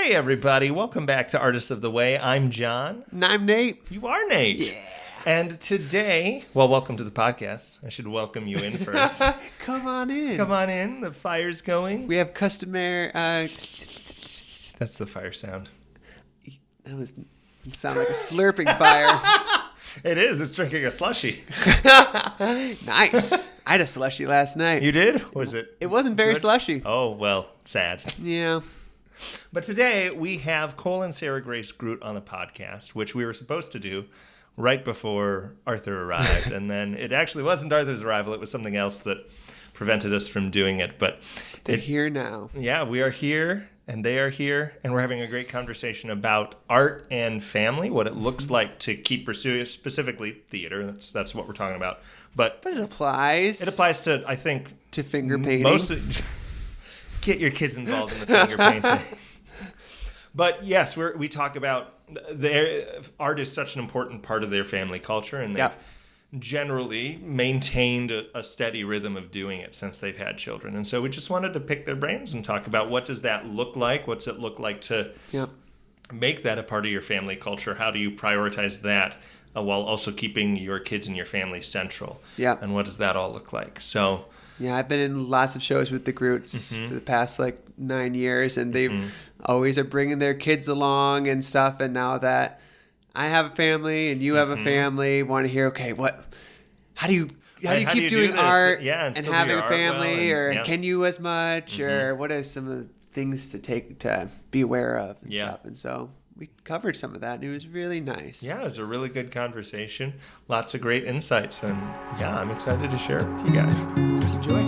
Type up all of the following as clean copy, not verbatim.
Hey everybody, welcome back to Artists of the Way. I'm Jon. And I'm Nate. You are Nate. Yeah. And today, welcome to the podcast. I should welcome you in first. Come on in. Come on in, the fire's going. We have customary... That's the fire sound. It sounded like a slurping fire. It is, it's drinking a slushie. Nice. I had a slushie last night. You did? Was it? It wasn't very good? slushy. Oh, well, sad. Yeah. But today we have Cole and Sarah Grace Groot on the podcast, which we were supposed to do right before Arthur arrived. And then it actually wasn't Arthur's arrival. It was something else that prevented us from doing it. But They're here now. Yeah, we are here and they are here. And we're having a great conversation about art and family, what it looks like to keep pursuing, specifically theater. That's what we're talking about. But it applies. It applies to, I think... To finger painting. Mostly... Get your kids involved in the finger painting. But yes, we talk about art is such an important part of their family culture, and they've generally maintained a steady rhythm of doing it since they've had children. And so we just wanted to pick their brains and talk about what does that look like? What's it look like to make that a part of your family culture? How do you prioritize that while also keeping your kids and your family central? Yeah. And what does that all look like? So... Yeah, I've been in lots of shows with the Groots for the past 9 years, and they always are bringing their kids along and stuff. And now that I have a family and you have a family, want to hear, okay, how do you keep doing art and having a family, or can you as much, or what are some of the things to be aware of and stuff? And so we covered some of that, and it was really nice. Yeah, it was a really good conversation. Lots of great insights, and I'm excited to share it with you guys. Enjoy.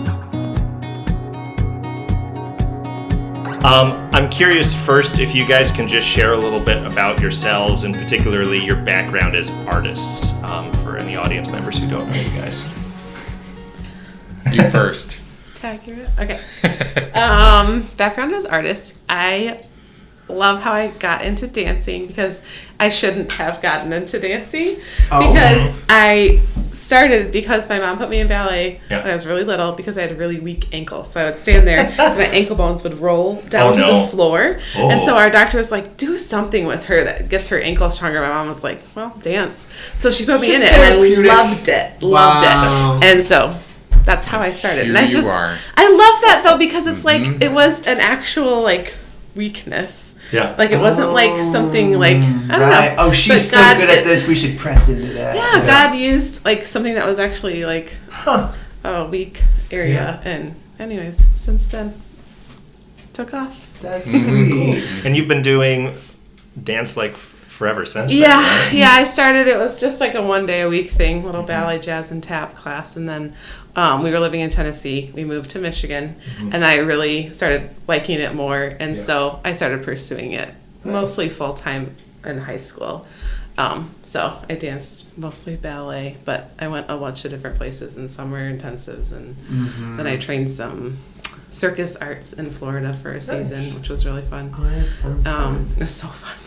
I'm curious first if you guys can just share a little bit about yourselves, and particularly your background as artists, for any audience members who don't know you guys. You first. Accurate. Okay. Background as artist. I love how I got into dancing because I shouldn't have gotten into dancing because I started because my mom put me in ballet when I was really little because I had a really weak ankle. So I would stand there and my ankle bones would roll down to the floor. Oh. And so our doctor was like, do something with her that gets her ankle stronger. My mom was like, well, dance. So she put me in it and I loved it. Loved it. And so that's how I started. And I love that though because it's like it was an actual weakness. Yeah. It wasn't something I don't know. Oh, she's so good at this. We should press into that. Yeah, God used something that was actually a weak area. Yeah. And anyways, since then, took off. That's sweet. And you've been doing dance forever since then, right? Yeah, I started, it was just a 1 day a week thing, little ballet, jazz, and tap class. And then we were living in Tennessee. We moved to Michigan, and I really started liking it more. And so I started pursuing it mostly full-time in high school. So I danced mostly ballet, but I went a bunch of different places in summer intensives. And then I trained some circus arts in Florida for a season, which was really fun. Oh, that sounds fun. It was so fun.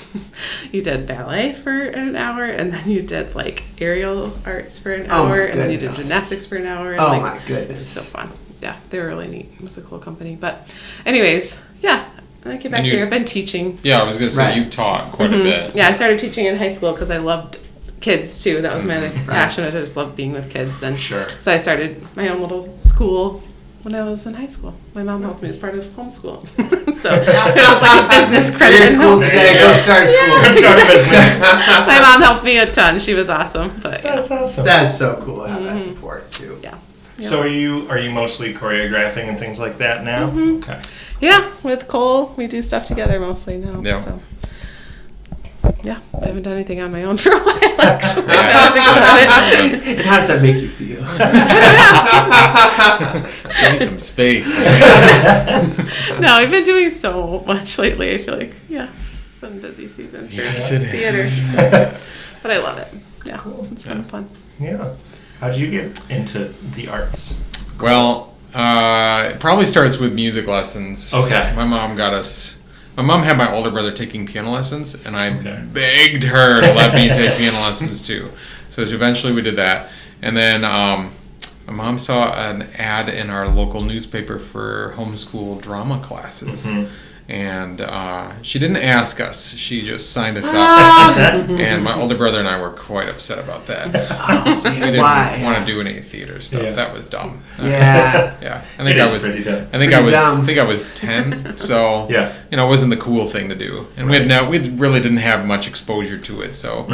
You did ballet for an hour, and then you did aerial arts for an hour, and then you did gymnastics for an hour. And, my goodness. It was so fun. Yeah, they were really neat. It was a cool company. But anyways, I came back here. I've been teaching. Yeah, I was going to say, you've taught quite a bit. Yeah, I started teaching in high school because I loved kids, too. That was my other passion. I just loved being with kids. And so I started my own little school when I was in high school. My mom helped me as part of homeschool. So it was a business credit. School today, go start school. Go start business. My mom helped me a ton. She was awesome. But that's awesome. That's so cool to have that support too. Yeah. So are you mostly choreographing and things like that now? Okay. Yeah, with Cole, we do stuff together mostly now. Yeah. So. Yeah, I haven't done anything on my own for a while, actually. And how does that make you feel? Give me some space. No, we've been doing so much lately. I feel it's been a busy season for theater. But I love it. Yeah, it's been fun. Yeah. How did you get into the arts? Well, it probably starts with music lessons. Okay. My mom had my older brother taking piano lessons, and I begged her to let me take piano lessons too. So eventually we did that. And then my mom saw an ad in our local newspaper for homeschool drama classes. And she didn't ask us. She just signed us up. And my older brother and I were quite upset about that. So we didn't want to do any theater stuff. Yeah. That was dumb. Yeah. I think I was 10. So it wasn't the cool thing to do. And we really didn't have much exposure to it. So we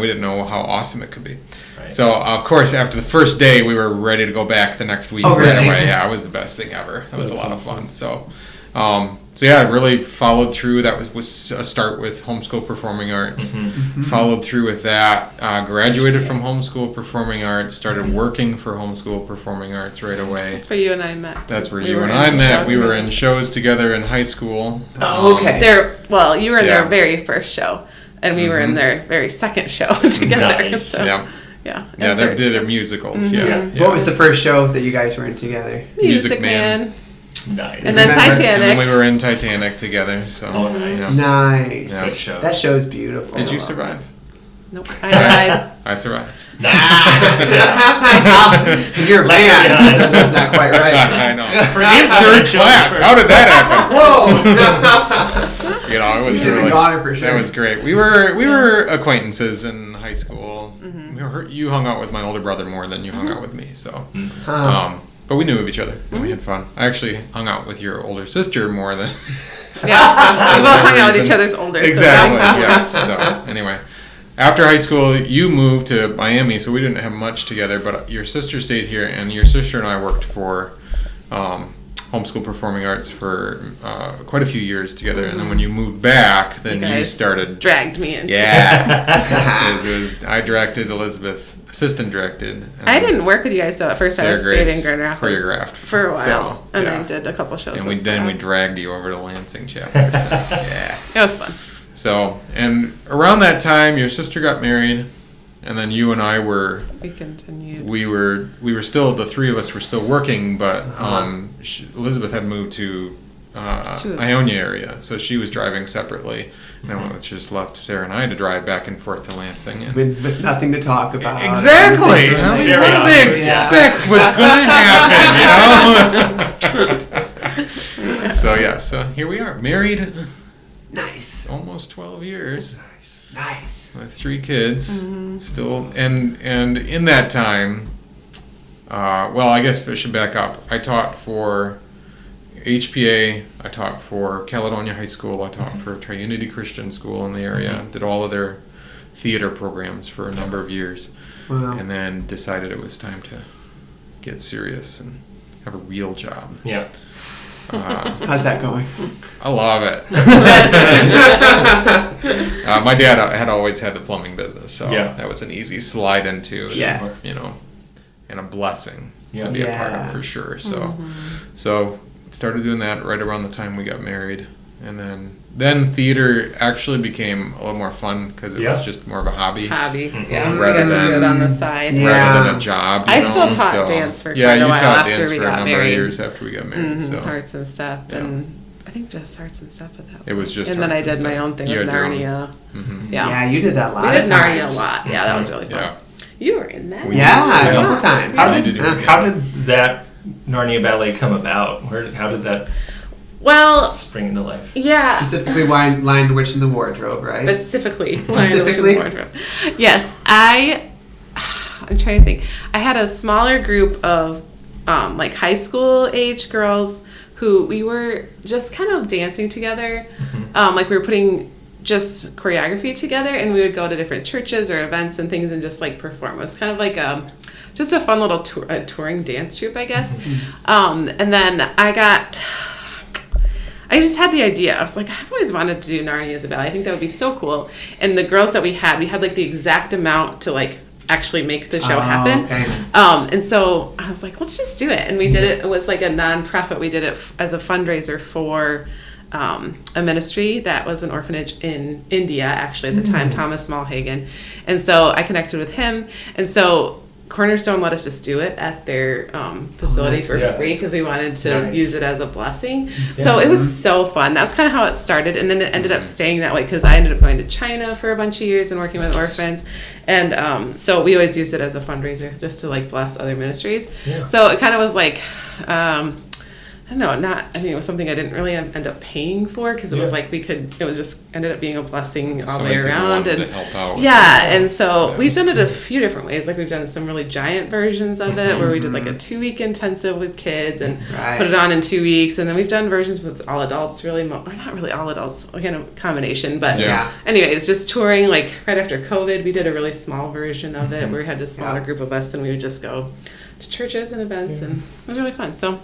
didn't know how awesome it could be. Right. So of course, after the first day, we were ready to go back the next week right away. Yeah, it was the best thing ever. That was a lot of fun. So I really followed through. That was a start with homeschool performing arts. Followed through with that. Graduated from homeschool performing arts. Started working for homeschool performing arts right away. That's where you and I met. That's where you and I met. We were in shows together in high school. Oh, okay. You were in their very first show, and we were in their very second show together. Nice. So. Yeah, they're musicals. What was the first show that you guys were in together? Music Man. Nice. And then Titanic. And we were in Titanic together. So. Nice. Nice. Yeah. Good show. That show's beautiful. Did you survive? Nope. I died. I survived. You're a man. That's not quite right. I know. Third class. How did that happen? Whoa. It was really. For sure. That was great. We were acquaintances in high school. You hung out with my older brother more than you hung out with me. So. But we knew of each other and we had fun. I actually hung out with your older sister more than. We both hung out with each other's older. Exactly. Yes. So anyway, after high school, you moved to Miami, so we didn't have much together. But your sister stayed here, and your sister and I worked for homeschool performing arts for quite a few years together. And then when you moved back, then you started dragged me into it. I directed, Elizabeth assistant directed. I didn't work with you guys though. At first, I stayed in Grand Rapids choreographed for a while, and I did a couple shows. And we dragged you over to Lansing chapter. So, it was fun. So, and around that time, your sister got married, and then you and I were. We continued. We were still, the three of us were still working, but Elizabeth had moved to Ionia area, so she was driving separately. And it just left Sarah and I to drive back and forth to Lansing. And with nothing to talk about. Exactly. What did they expect was going to happen, So here we are, married. Nice. Almost 12 years. Nice. With 3 kids. Still, and in that time, I guess I should back up. I taught for HPA, I taught for Caledonia High School, I taught for Triunity Christian School in the area, did all of their theater programs for a number of years, and then decided it was time to get serious and have a real job. Yeah. How's that going? I love it. My dad had always had the plumbing business, so that was an easy slide into, and a blessing to be a part of for sure. So started doing that right around the time we got married, and then theater actually became a little more fun because it was just more of a hobby. We got to do it on the side rather than a job. I still taught dance for quite a while after we got married. A number of years after we got married. So arts and stuff, and I think just arts and stuff at that point. It was just. And then I did my own thing with Narnia. Yeah, you did that a lot. We did Narnia a lot. Yeah, that was really fun. Yeah. You were in that. A couple times. How did that Narnia ballet come about? How did that spring into life? Yeah. Specifically, Lion, the Witch, and the Wardrobe, right? Specifically, Lion, the Witch, and the Wardrobe. Yes, I'm trying to think. I had a smaller group of high school age girls who we were just kind of dancing together. We were putting just choreography together, and we would go to different churches or events and things and just perform. It was kind of like just a fun little touring dance troupe, I guess. And then I just had the idea. I was like, I've always wanted to do Narnia as a ballet. I think that would be so cool. And the girls that we had the exact amount to actually make the show happen. Okay. And so I was like, let's just do it. And we did it. It was like a nonprofit. We did it as a fundraiser for a ministry that was an orphanage in India, actually, at the time, Thomas Smallhagen. And so I connected with him. And so Cornerstone let us just do it at their facility for free because we wanted to use it as a blessing. Yeah. So it was so fun. That's kind of how it started. And then it ended up staying that way because I ended up going to China for a bunch of years and working with orphans. And so we always used it as a fundraiser just to bless other ministries. Yeah. So it kind of was I don't know, it was something I didn't really end up paying for because it was like it was just ended up being a blessing all the way around. And to help out and so we've done it a few different ways. Like we've done some really giant versions of it where we did like a 2-week intensive with kids and put it on in 2 weeks. And then we've done versions with all adults, or not really all adults, kind of combination. But anyways, just touring like right after COVID, we did a really small version of it where we had a smaller group of us and we would just go to churches and events and it was really fun. So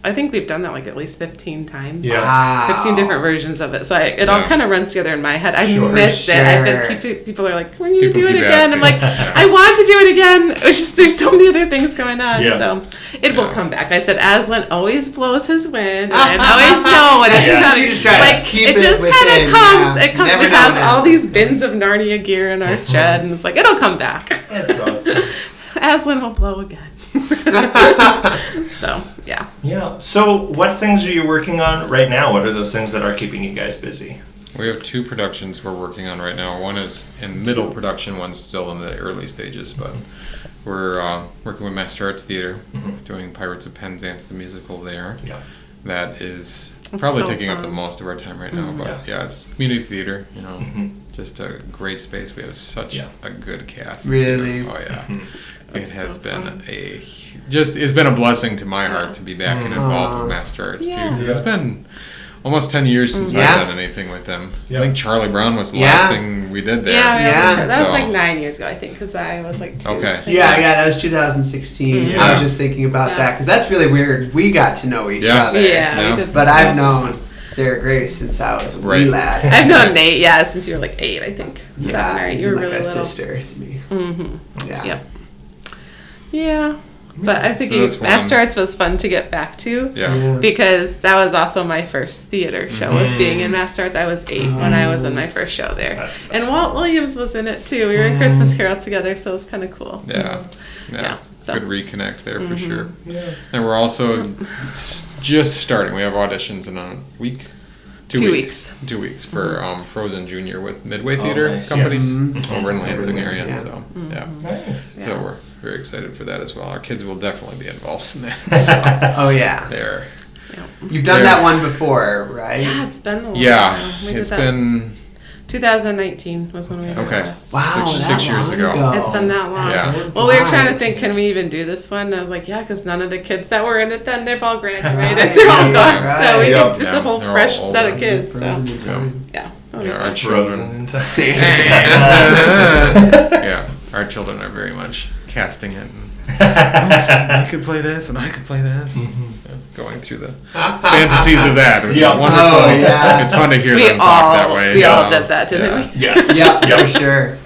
I think we've done that like at least 15 times. 15 different versions of it. So it all kind of runs together in my head. I miss it. I've been people are like, when you do it again? I'm like, I want to do it again. It's just there's so many other things going on. So it will come back. I said Aslan always blows his wind, and I always know when it's coming. It just kind of comes. It comes. We have all these bins of Narnia gear in our shed, and it's like it'll come back. That's awesome. Aslan will blow again. So So what things are you working on right now? What are those things that are keeping you guys busy? We have 2 productions we're working on right now. One is in middle production, one's still in the early stages, but we're working with Master Arts Theater, doing Pirates of Penzance the musical there. That is probably taking up the most of our time right now, but it's community theater, just a great space. We have such a good cast. Really? Oh yeah. It has been it's been a blessing to my heart to be back and involved with Master Arts too. It's been almost 10 years since I've done anything with them. I think Charlie Brown was the last thing we did there. That was like 9 years ago, I think, because I was like 2. Okay. That was 2016. I was just thinking about that because that's really weird. We got to know each other. We did. But I've known Sarah Grace since I was a wee lad. I've known Nate, since you were like 8, I think. 7 or 8. You were like really a little. sister to me. Yeah. But I think Master Arts was fun to get back to because that was also my first theater show was being in Master Arts. I was 8 when I was in my first show there. And Walt Williams was in it too. We were in Christmas Carol together, so it was kind of cool. So. Good reconnect there for sure. And we're also just starting. We have auditions in a week. 2 weeks. 2 weeks for Frozen Junior with Midway Theater Company over in Lansing area. So so we're very excited for that as well. Our kids will definitely be involved in that. So they're You've done that one before, right? Yeah, it's been a while. It's been 2019 was when we did it last. Wow, 6 years ago. It's been that long. Well, we were trying to think, can we even do this one? And I was like, because none of the kids that were in it then, they've all graduated. They're all gone. So it's a whole fresh set of kids. So our children. Our children are very much casting it. I could play this, and I could play this. Going through the fantasies of that. Wonderful. It's fun to hear them talk that way. We all did that, didn't we? Yes. For sure.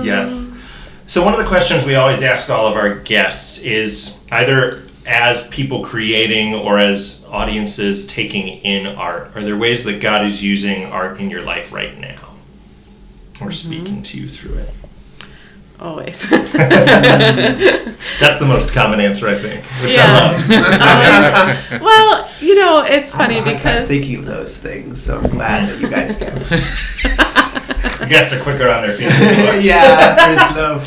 Yes. So one of the questions we always ask all of our guests is either as people creating or as audiences taking in art, are there ways that God is using art in your life right now or speaking to you through it? Always. That's the most common answer, I think. Which I love. Well, it's funny because thinking of those things, so I'm glad that you guys can. Guests are quicker on their feet. Pretty slow.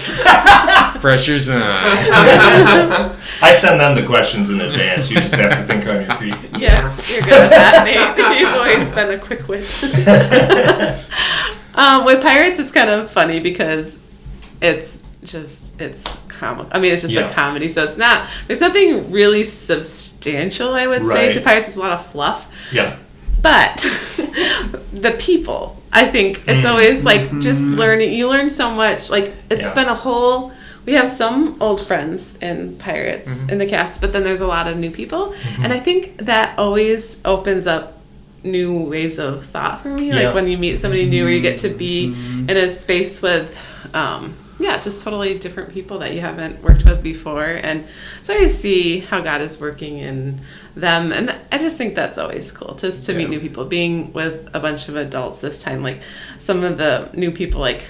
Pressure's on. I send them the questions in advance. You just have to think on your feet. Yes, you're good at that, Nate. You've always been a quick wit. With Pirates, it's kind of funny because it's comic. I mean, it's just a comedy, so it's not. There's nothing really substantial, I would say. To Pirates, it's a lot of fluff. Yeah. But the people, I think it's always like just learning. You learn so much. Like it's been a whole. We have some old friends in Pirates in the cast, but then there's a lot of new people, and I think that always opens up new waves of thought for me. Like when you meet somebody new, or you get to be in a space with. Just totally different people that you haven't worked with before. And so I see how God is working in them. And I just think that's always cool, just to meet new people. Being with a bunch of adults this time, like some of the new people, like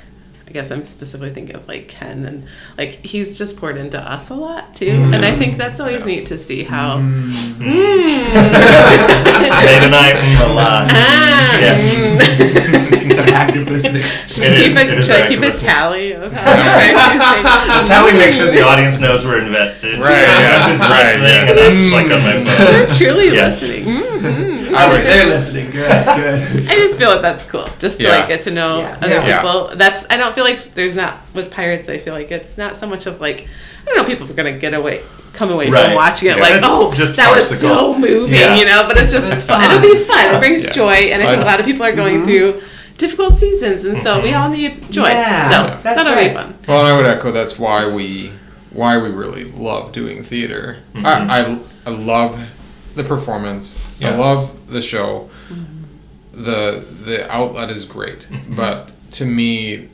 I guess I'm specifically thinking of like Ken, and like he's just poured into us a lot too. And I think that's always neat to see how Nate and I a lot. Yes. It's an active listening. Should I keep a tally of how many times? That's how we make sure the audience knows we're invested. Right. Yeah. I'm just listening, and I'm just like on my phone. They're truly listening. Mm-hmm. They're listening. Good. I just feel like that's cool, just to like get to know other people. I don't feel like there's not with Pirates. I feel like it's not so much of like, I don't know, people are gonna come away from watching it like, just that was so moving, But it's just it's fun. It'll be fun. It brings joy, and I think a lot of people are going through difficult seasons, and so we all need joy. So that'll be fun. Well, I would echo that's why we really love doing theater. I love the performance. I love the show. The outlet is great, but to me,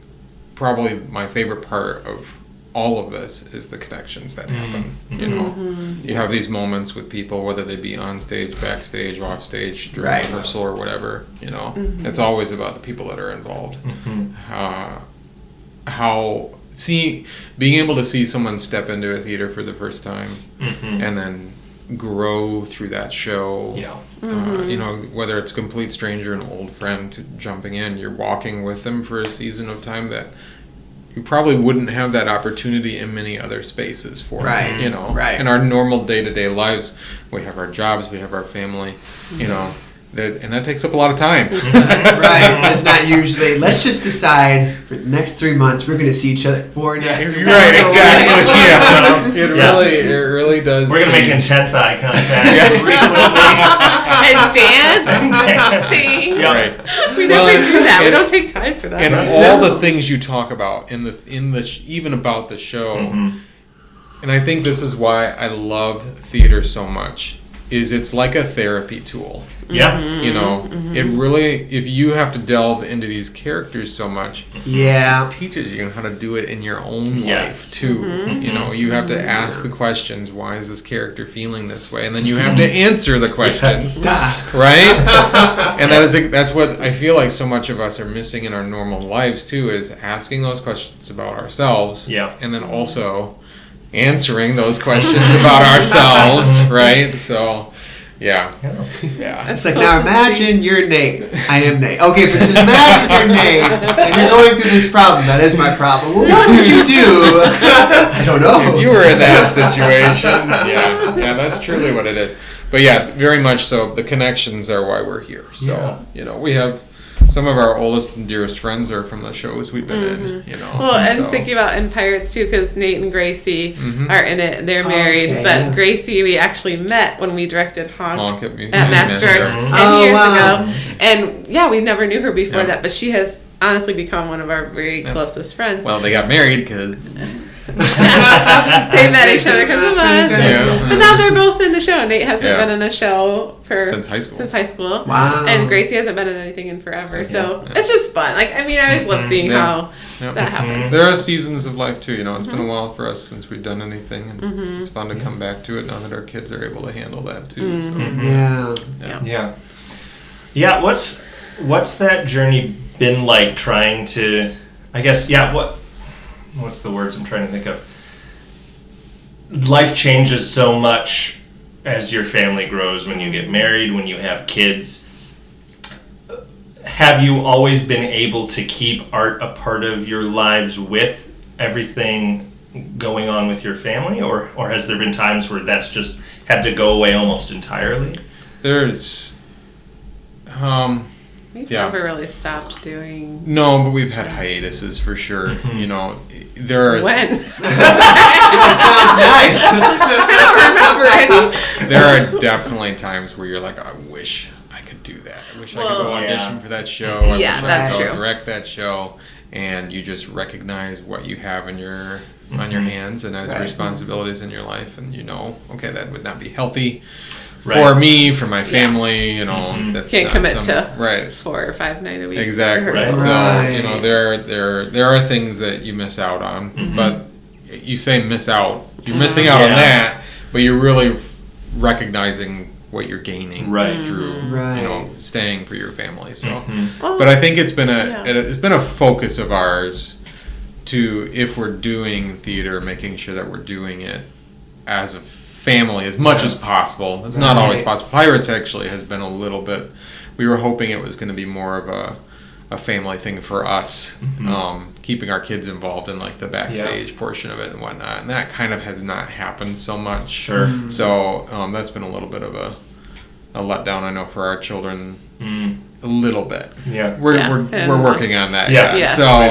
probably my favorite part of all of this is the connections that happen. You have these moments with people, whether they be on stage, backstage, off stage, during rehearsal or whatever. It's always about the people that are involved. Being able to see someone step into a theater for the first time and then grow through that show. Whether it's a complete stranger, an old friend to jumping in, you're walking with them for a season of time that you probably wouldn't have that opportunity in many other spaces for. In our normal day-to-day lives, we have our jobs, we have our family, and that takes up a lot of time. It's not usually, let's just decide for the next 3 months we're going to see each other 4 nights. Exactly. It really does. We're going to make intense eye contact. And dance, sing. We never do that. We don't take time for that. And all the things you talk about in the even about the show, and I think this is why I love theater so much, is it's like a therapy tool. It really, if you have to delve into these characters so much, it teaches you how to do it in your own life too. You have to ask the questions, why is this character feeling this way? And then you have to answer the questions. Right? And that's what I feel like so much of us are missing in our normal lives too, is asking those questions about ourselves. And then also answering those questions about ourselves, right? So It's like, now imagine you're Nate. I am Nate. Okay, but just imagine you're Nate and you're going through this problem. That is my problem. Well, what would you do? I don't know. If you were in that situation, that's truly what it is. But very much so. The connections are why we're here. So we have some of our oldest and dearest friends are from the shows we've been in. Well, I was thinking about in Pirates too, because Nate and Gracie are in it. They're married, but Gracie we actually met when we directed Honk at Master Arts 10 years ago, and we never knew her before that, but she has honestly become one of our very closest friends. Well, they got married because they met each other because of us. But now they're both in the show. Nate hasn't been in a show since high school. Wow. And Gracie hasn't been in anything in forever. So it's just fun. I always love seeing how that happens. There are seasons of life too. It's been a while for us since we've done anything, and it's fun to come back to it now that our kids are able to handle that too. So What's that journey been like, trying to, I guess, what's the words I'm trying to think of? Life changes so much as your family grows, when you get married, when you have kids. Have you always been able to keep art a part of your lives with everything going on with your family, or has there been times where that's just had to go away almost entirely? There's We've never really stopped doing. No, but we've had hiatuses for sure. There are. When? It sounds nice. I don't remember any. There are definitely times where you're like, I wish I could do that. I wish I could go audition for that show. I wish I could go direct that show. And you just recognize what you have on your hands and as responsibilities in your life, and okay, that would not be healthy. For me, for my family, that's can't not commit to 4 or 5 nights a week. Exactly. So there are things that you miss out on, but you say miss out, you're missing out on that, but you're really recognizing what you're gaining through staying for your family. So, but I think it's been a focus of ours to, if we're doing theater, making sure that we're doing it as a family as much as possible. It's not always possible. Pirates actually has been a little bit we were hoping it was going to be more of a family thing for us, keeping our kids involved in like the backstage portion of it and whatnot. And that kind of has not happened so much. Sure. So that's been a little bit of a letdown, I know, for our children. A little bit. Yeah. We're working on that. Yeah. So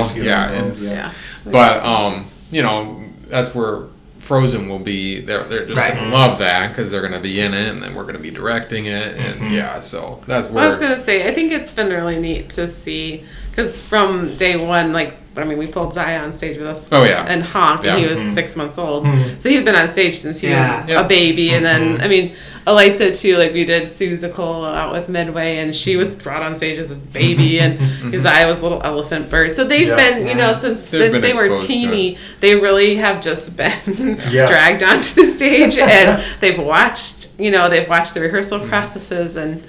but you know, that's where Frozen will be. They're just gonna love that because they're gonna be in it, and then we're gonna be directing it, and so that's where. I was gonna say, I think it's been really neat to see, because from day one, like, I mean, we pulled Zaya on stage with us. And Honk, and he was 6 months old. So he's been on stage since he was a baby. And then, I mean, Eliza too, like we did Suzical out with Midway, and she was brought on stage as a baby, and Zaya was a little elephant bird. So they've been, you know, since they were teeny, they really have just been dragged onto the stage, and they've watched the rehearsal processes, and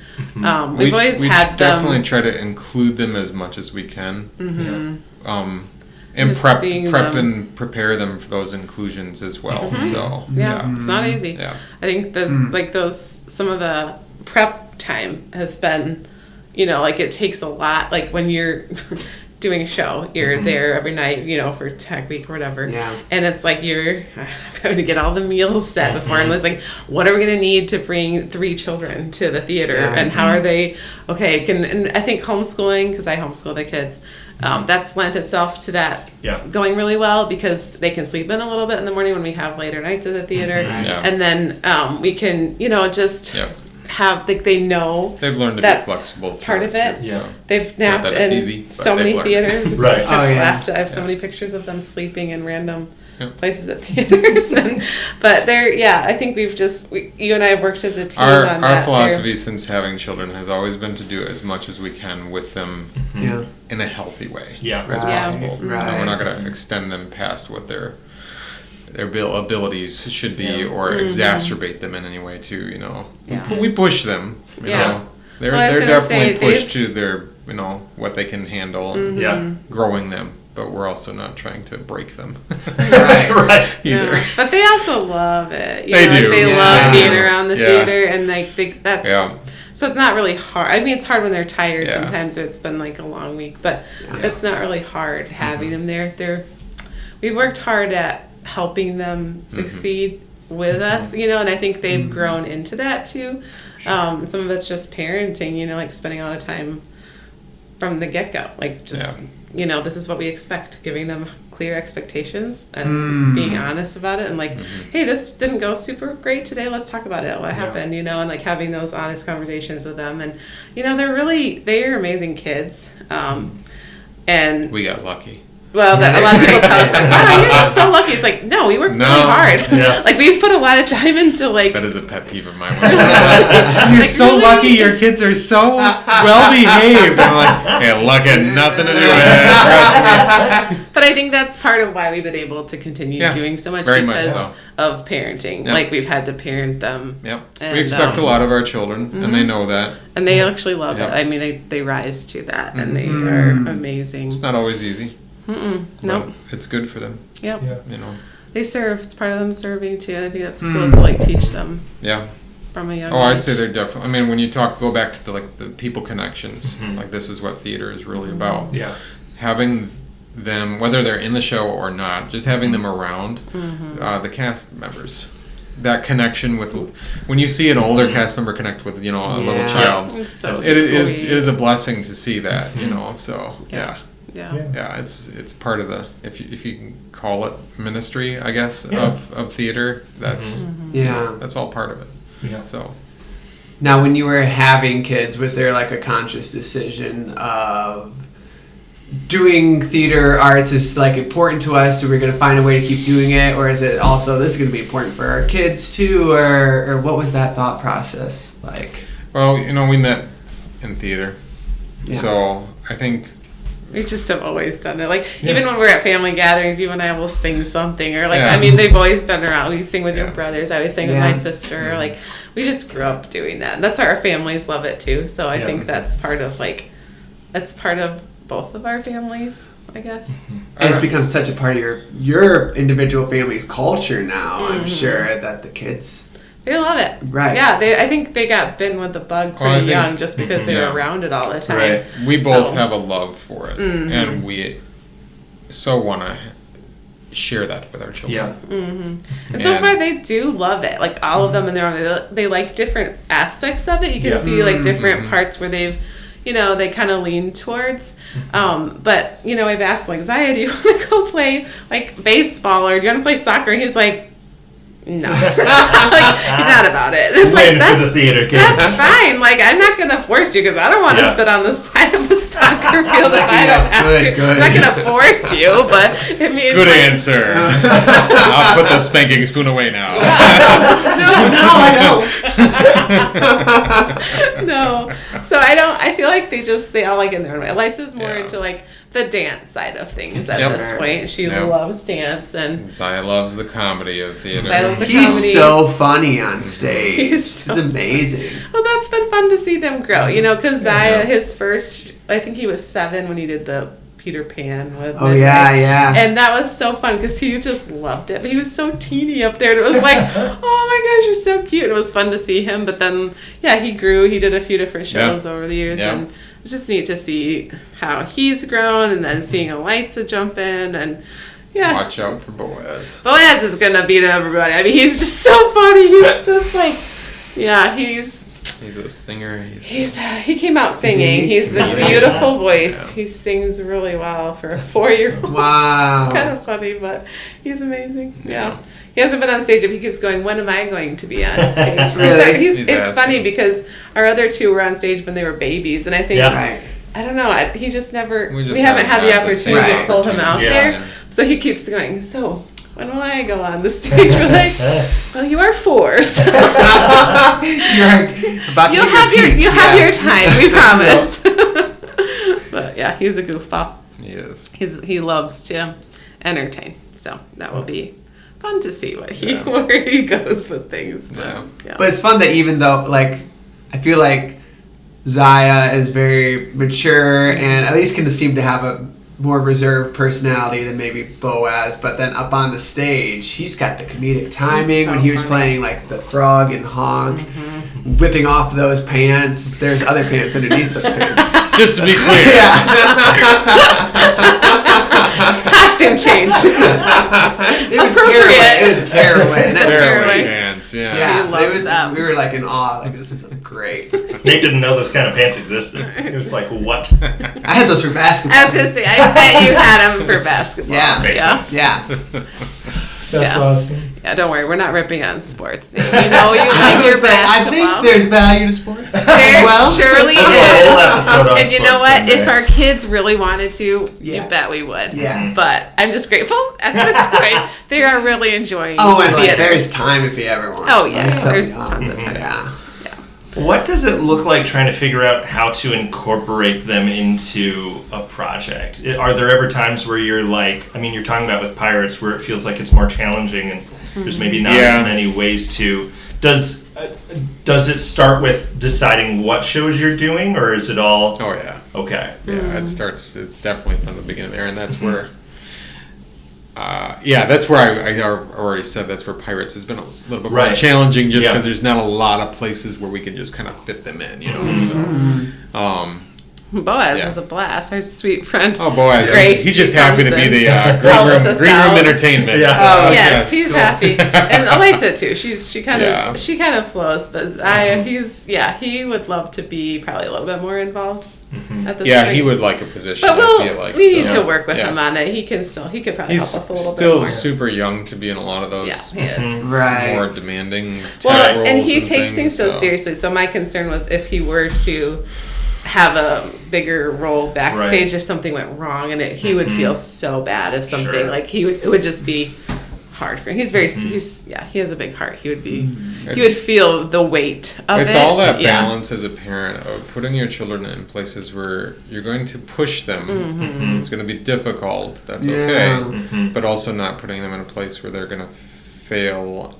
we've always had them. We definitely try to include them as much as we can. And prep and prepare them for those inclusions as well. So it's not easy. I think some of the prep time has been, you know, like it takes a lot. Like when you're doing a show, you're there every night, you know, for Tech Week or whatever. And it's like you're having to get all the meals set before, and it's like, what are we going to need to bring 3 children to the theater, and how are they? And I think homeschooling, because I homeschool the kids. That's lent itself to that going really well, because they can sleep in a little bit in the morning when we have later nights at the theater, and then we can, you know, just have, like, they know they've learned to be flexible. Part of it. They've napped in so many theaters. Right. I have so many pictures of them sleeping in random places at theaters, but they're I think you and I have worked as a team on that. Our philosophy since having children has always been to do as much as we can with them in a healthy way as possible. We're not going to extend them past what their abilities should be, or exacerbate them in any way too, you know. We push them, you know. They're definitely pushed to their, you know, what they can handle, and growing them. But we're also not trying to break them either. But they also love it. They do. They love being around the theater, and like that's so it's not really hard. I mean, it's hard when they're tired. Sometimes it's been like a long week, but it's not really hard having them there. We've worked hard at helping them succeed with us, you know, and I think they've grown into that too. Some of it's just parenting, you know, like spending a lot of time from the get-go, like just you know, this is what we expect, giving them clear expectations and being honest about it, and like, hey, this didn't go super great today, let's talk about it, what happened, you know, and like having those honest conversations with them. And you know, they're amazing kids, and we got lucky. Well, a lot of people tell us, like, wow, you're just so lucky. It's like, no, we worked really hard. Like, we've put a lot of time into, like... That is a pet peeve of mine. You're like, so really? Lucky. Your kids are so well-behaved. I'm like, hey, luck had nothing to do with it. But I think that's part of why we've been able to continue doing so much, because of parenting. Like, we've had to parent them. And, we expect a lot of our children, and they know that. And they actually love it. I mean, they rise to that, and they are amazing. It's not always easy. Nope. It's good for them. Yep. You know. They serve. It's part of them serving too. I think that's cool to like teach them. From a young age. I'd say they're definitely. I mean, when you go back to the people connections, like this is what theater is really about. Having them, whether they're in the show or not, just having them around the cast members. That connection with, when you see an older cast member connect with, you know, a little child, it is a blessing to see that, you know. So it's part of the, if you can call it ministry, I guess, of theater. That's that's all part of it. So now, when you were having kids, was there like a conscious decision of doing theater arts is like important to us, so we're going to find a way to keep doing it, or is it also this is going to be important for our kids too, or what was that thought process like? Well, you know, we met in theater, so I think we just have always done it. Like, even when we're at family gatherings, you and I will sing something. Or, like, I mean, they've always been around. We sing with your brothers. I always sing with my sister. Like, we just grew up doing that. And that's how our families love it, too. So I think that's part of, like, that's part of both of our families, I guess. And it's become such a part of your individual family's culture now, I'm sure, that the kids... They love it. Right. Yeah, I think they got bitten with the bug pretty young just because they were around it all the time. Right. We both have a love for it, and we so want to share that with our children. Yeah. And so far, they do love it. Like, all of them in their own, they like different aspects of it. You can see, like, different parts where they've, they kind of lean towards. But, I've asked, like, Zaya, do you want to go play, like, baseball, or do you want to play soccer? And he's like, no. Like, not about it. It's like, for the theater kids. That's fine. Like, I'm not going to force you because I don't want to sit on the side of the soccer field if I don't have to. I'm not going to force you, but I mean. Good answer. I'll put the spanking spoon away now. No, I No. So I feel like they all like in their own way. Lights is more into like the dance side of things at this point. She loves dance, and Zaya loves the comedy of theater. Zaya loves the He's comedy. so funny on stage. He's amazing. Well, that's been fun to see them grow, because Zaya, his first, I think he was 7 when he did the Peter Pan with yeah. And that was so fun because he just loved it. But he was so teeny up there. And it was like, oh my gosh, you're so cute. And it was fun to see him. But then, he grew. He did a few different shows over the years. And it's just neat to see how he's grown, and then seeing Eliza jump in, and watch out for Boaz. Boaz is gonna beat everybody. I mean, he's just so funny. He's just like, he's a singer. He came out singing. He's a beautiful voice. He sings really well for a 4-year-old. Wow. It's kind of funny, but he's amazing. Yeah. He hasn't been on stage, but he keeps going, when am I going to be on stage? Really? It's funny because our other 2 were on stage when they were babies, and I think, I don't know, he just never, we haven't had the opportunity to pull him out there. So he keeps going, so when will I go on the stage? We're like, well, you are 4, so you'll have your time, we promise. But he's a goofball. He is. He loves to entertain, so that will be fun to see where he goes with things. But, but it's fun that even though, like, I feel like Zaya is very mature and at least can seem to have a more reserved personality than maybe Boaz, but then up on the stage, he's got the comedic timing when he was playing like the frog and Honk, whipping off those pants. There's other pants underneath those pants. Just to be clear. Costume change. It was terrible. It was a tearaway. Tearaway pants, it was. We were like in awe. Like, this is great. Nate didn't know those kind of pants existed. He was like, what? I had those for basketball. I was gonna say, I bet you had them for basketball. Yeah. That's awesome. Yeah, don't worry, we're not ripping on sports. You like your basketball. I think there's value to sports. There surely is. And you know what? Someday. If our kids really wanted to, you bet we would. Yeah. But I'm just grateful at this point. They are really enjoying and theater. there's time if you ever want. Oh, yeah. There's tons of time. Yeah. What does it look like trying to figure out how to incorporate them into a project? Are there ever times where you're like, I mean, you're talking about with Pirates where it feels like it's more challenging and there's maybe not as many ways to. Does it start with deciding what shows you're doing, or is it all? Oh yeah. Okay. Yeah, it's definitely from the beginning there, and that's where. That's where I already said that's where Pirates has been a little bit more challenging, just because there's not a lot of places where we can just kind of fit them in, So, Boaz is a blast. Our sweet friend. Oh, Boaz! Grace, he's just happy to be the green room entertainment. Yeah. Oh yes, he's happy, and Eliza too. She kind of flows, but he would love to be probably a little bit more involved. At the screen. He would like a position. But I feel like we need to work with him on it. He could probably help us a little bit more. He's still super young to be in a lot of those. Yeah, he is. More demanding roles and he takes things so seriously. So my concern was if he were to have a bigger role backstage if something went wrong, and he would feel so bad if something it would just be hard for him. He's very he has a big heart. He would feel the weight of it. It's all that balance as a parent of putting your children in places where you're going to push them. It's going to be difficult. That's okay. But also not putting them in a place where they're going to fail,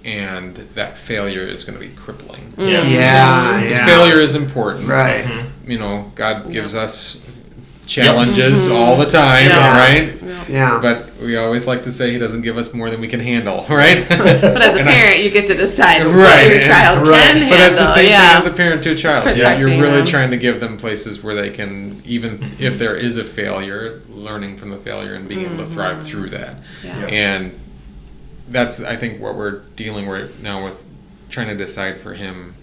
and that failure is going to be crippling. Because failure is important. Right. God gives us challenges all the time, right? Yeah. But we always like to say he doesn't give us more than we can handle, right? But as a parent, you get to decide what your child can handle. But that's the same thing as a parent to a child. You're really trying to give them places where they can, even if there is a failure, learning from the failure and being able to thrive through that. Yeah. And that's, I think, what we're dealing right now with trying to decide for him.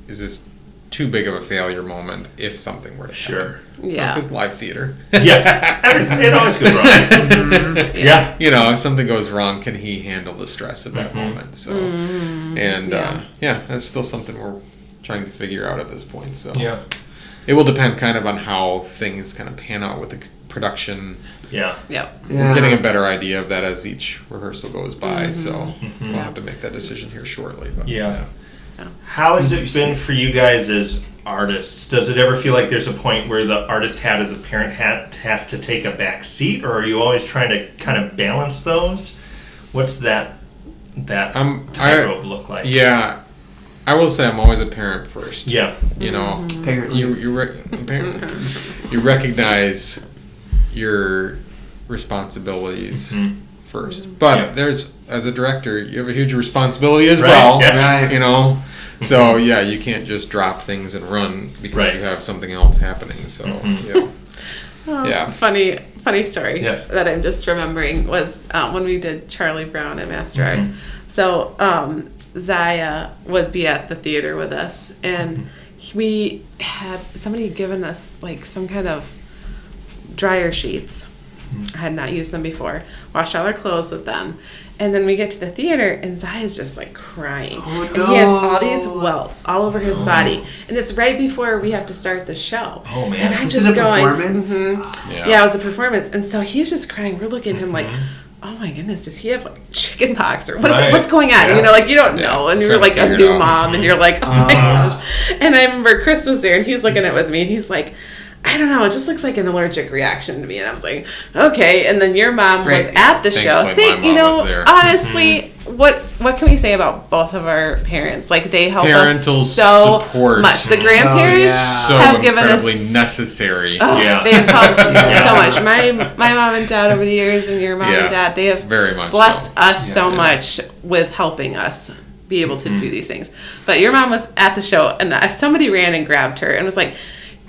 Is this too big of a failure moment if something were to happen? Yeah. Because live theater. Yes. It always goes wrong. Yeah. You know, if something goes wrong, can he handle the stress of that moment? So, and that's still something we're trying to figure out at this point. So, it will depend kind of on how things kind of pan out with the production. Yep. We're getting a better idea of that as each rehearsal goes by. So, we'll have to make that decision here shortly. But, How has it been for you guys as artists? Does it ever feel like there's a point where the artist hat or the parent hat has to take a back seat, or are you always trying to kind of balance those? What's that tightrope look like? Yeah, I will say I'm always a parent first. Yeah, you know, Parent. you recognize your responsibilities first, but there's, as a director, you have a huge responsibility as well. Yes. You know. So you can't just drop things and run because you have something else happening. So Funny story that I'm just remembering was when we did Charlie Brown at Master Arts. So Zaya would be at the theater with us, and we had somebody given us like some kind of dryer sheets. I had not used them before. Washed all our clothes with them. And then we get to the theater, and Zaya's just like crying. Oh, and he has all these welts all over his body. And it's right before we have to start the show. Oh, man. And I'm Was just it a going, performance? Yeah, it was a performance. And so he's just crying. We're looking at him like, oh my goodness, does he have like chicken pox or what's going on? Yeah. You know, like you don't know. And you're like a new mom, and you're like, oh my gosh. And I remember Chris was there, and he's looking at it with me, and he's like, I don't know, it just looks like an allergic reaction to me. And I was like, okay. And then your mom was at the show. Honestly, what can we say about both of our parents? Like, they help us so much. The grandparents have given us necessary. They have helped so much. My mom and dad over the years, and your mom and dad, they have very much blessed us so much with helping us be able to do these things. But your mom was at the show, and somebody ran and grabbed her and was like,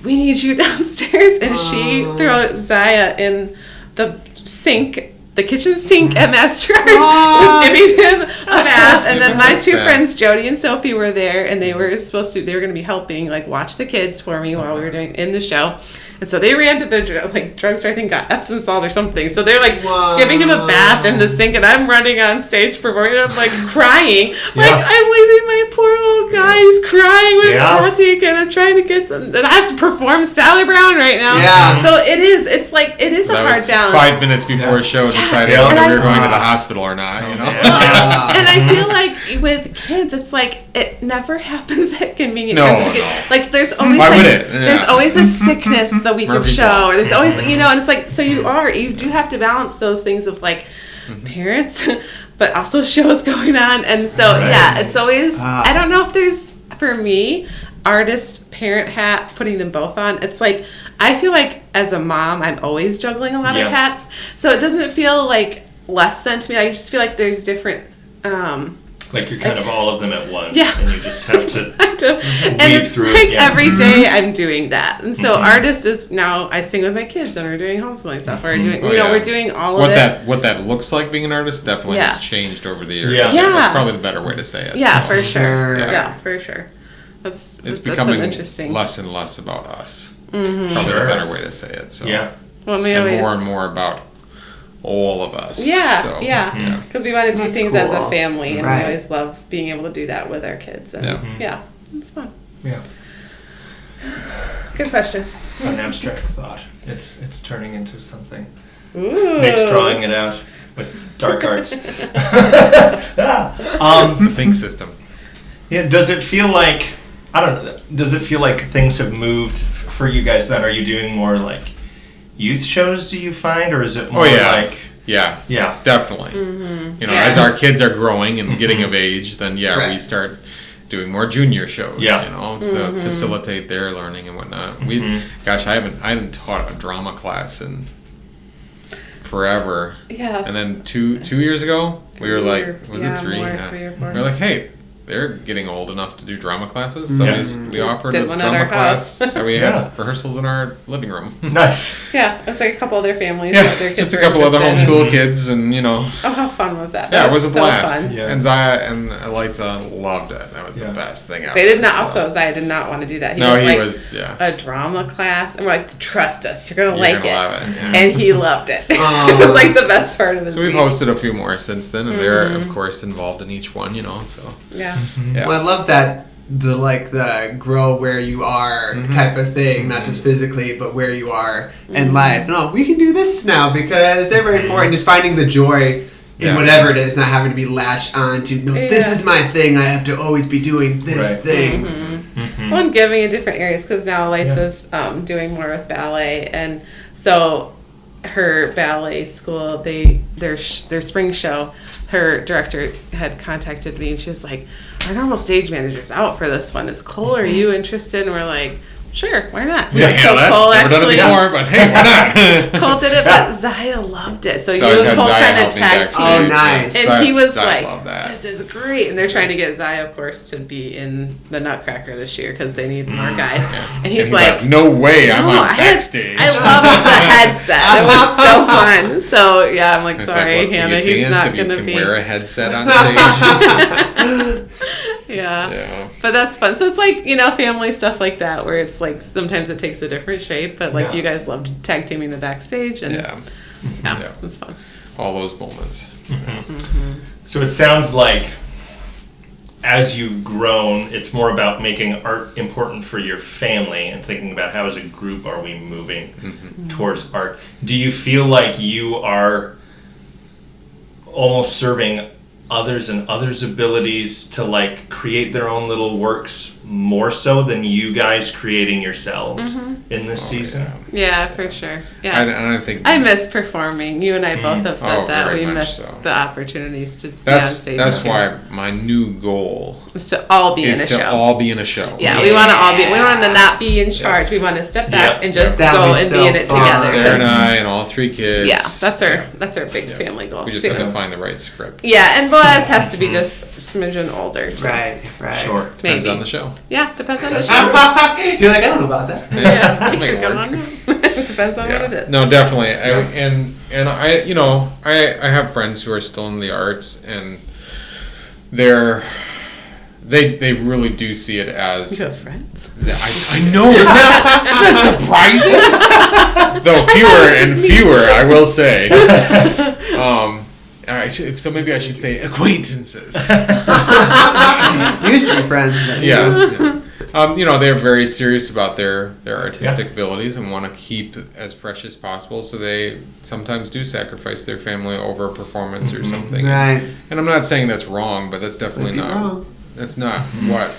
we need you downstairs. And she threw Zaya in the sink, the kitchen sink at Master Arts, was giving him a bath. And then my two friends, Jody and Sophie, were there, and they were going to be helping, like, watch the kids for me while we were doing in the show. And so they ran to the drugstore, I think, got Epsom salt or something. So they're like giving him a bath in the sink, and I'm running on stage performing. I'm like crying, like I'm leaving my poor little guy. He's crying with Tati, and I'm trying to get them. And I have to perform Sally Brown right now. Yeah. So it is. It's like it is a hard balance. 5 minutes before a show, deciding whether we were going to the hospital or not. You know. And I feel like with kids, it's like it never happens at convenient times. Like there's always there's always a sickness the week of show, or there's always and it's like, so you do have to balance those things of like parents but also shows going on, and so it's always I don't know if there's, for me, artist parent hat, putting them both on, it's like I feel like as a mom I'm always juggling a lot of hats, so it doesn't feel like less than to me. I just feel like there's different like you're kind of all of them at once, and you just have to and it's through like every day I'm doing that. And so artist is now I sing with my kids, and we're doing homeschooling stuff, or doing we're doing all of it. What that looks like being an artist definitely has changed over the years. That's probably the better way to say it. For sure. Yeah, for sure. It's becoming interesting. less and less about us. It's probably the better way to say it. So and more and more about all of us. Because we want to do things as a family, and we always love being able to do that with our kids. And it's fun. Good question. An abstract thought. It's turning into something. Ooh. Nate's drawing it out with dark arts. It's the think system. Yeah. Does it feel like, I don't know, does it feel like things have moved for you guys then? Are you doing more like youth shows, do you find, or is it more like... Yeah, definitely. You know, as our kids are growing and getting of age, then we start doing more junior shows, you know, to facilitate their learning and whatnot. I haven't taught a drama class in forever. Yeah. And then two years ago, we were like, was it 3? More, 3 or 4. We were like, hey, they're getting old enough to do drama classes, so we offered did a one at drama our class. house. So we had rehearsals in our living room. Nice. Yeah, it was like a couple other families. Yeah, that their kids just a were couple other interested homeschool kids, and Oh, how fun was that? Yeah, That it was a so blast. fun. Yeah. And Zaya and Eliza loved it. That was the best thing ever. They did not. Also, Zaya did not want to do that. He was a drama class, and we're like, trust us, you're gonna like it. Love it. Yeah. And he loved it. It was like the best part of his So we've week. hosted a few more since then, and they're of course involved in each one, So Yeah. Well, I love that the grow where you are type of thing, not just physically, but where you are in life. No, we can do this now because they're very important. Just finding the joy in whatever it is, not having to be latched on to, no, this is my thing. I have to always be doing this thing. Well, and giving in different areas, because now Lights is doing more with ballet, and so her ballet school, their spring show, her director had contacted me, and she was like, our normal stage manager's out for this one. Is Cole, are you interested? And we're like, sure, why not? Yeah, so Cole never done it before, but hey, why not? Cole did it, but Zaya loved it. So you I and had Cole Zaya kind help of me tag backstage. team. Oh, nice. And Zaya- he was Zaya like, loved that. this is great. And they're trying to get Zaya, of course, to be in the Nutcracker this year because they need more guys. And he's like, no way, I'm on I backstage. love the headset. It was so fun. So yeah, I'm like, It's sorry, like, what, Hannah, you he's dance not if you gonna can be. wear a headset on stage. Yeah. But that's fun. So it's like, family stuff like that where it's like sometimes it takes a different shape, but like you guys loved tag teaming the backstage and it's fun. All those moments. So it sounds like as you've grown, it's more about making art important for your family and thinking about how as a group are we moving towards art. Do you feel like you are almost serving others and others' abilities to like create their own little works more so than you guys creating yourselves in this season? Yeah, for sure. Yeah. I think I miss performing. You and I both have said that. very We much miss so. the opportunities to be on stage. That's why my new goal is to all be in a is to show. all be in a show. Yeah, we want to all be. We want to not be in charge. We want to step back and just That'd go be and so be in it fun. together. Sarah and I and all 3 kids. Yeah, that's our big family goal. We just too. have to find the right script. Yeah, and Boaz has to be just a smidgen older. Too. Right. Sure. Depends Maybe. on the show. Yeah, depends on the show. You're like, I don't know about that. Yeah, Make it come work. on. It depends on what it is. No, definitely. I have friends who are still in the arts, and they really do see it as. You have friends. I know. Isn't that surprising? Though fewer and fewer, I will say. So maybe I should say acquaintances. Used to be friends. But Yes. They're very serious about their artistic abilities and want to keep as fresh as possible. So they sometimes do sacrifice their family over a performance or something. Right. And I'm not saying that's wrong, but that's definitely not. Wrong. That's not what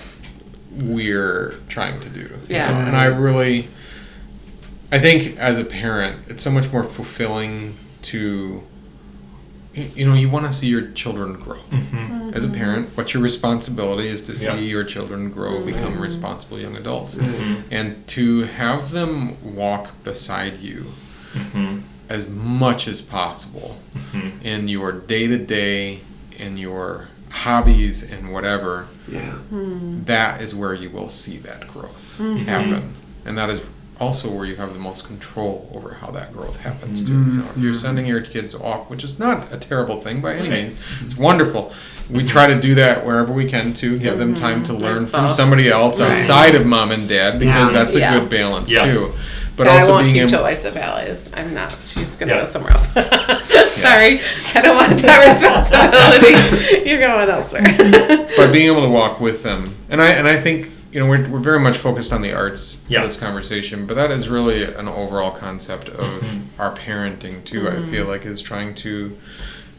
we're trying to do. Yeah. And I think as a parent, it's so much more fulfilling to. You want to see your children grow. As a parent, what your responsibility is to see your children grow, become responsible young adults. And to have them walk beside you as much as possible in your day-to-day, in your hobbies and whatever, that is where you will see that growth happen. And that is also where you have the most control over how that growth happens too. If you're sending your kids off, which is not a terrible thing by any means, it's wonderful. We try to do that wherever we can to give them time to learn from somebody else outside of mom and dad, because that's a good balance too. But and also I won't being teach able, Eliza ballets. I'm not. She's gonna go somewhere else. Sorry, I don't want that responsibility. You're going elsewhere. but being able to walk with them, and I think we're very much focused on the arts for this conversation, but that is really an overall concept of our parenting too. I feel like is trying to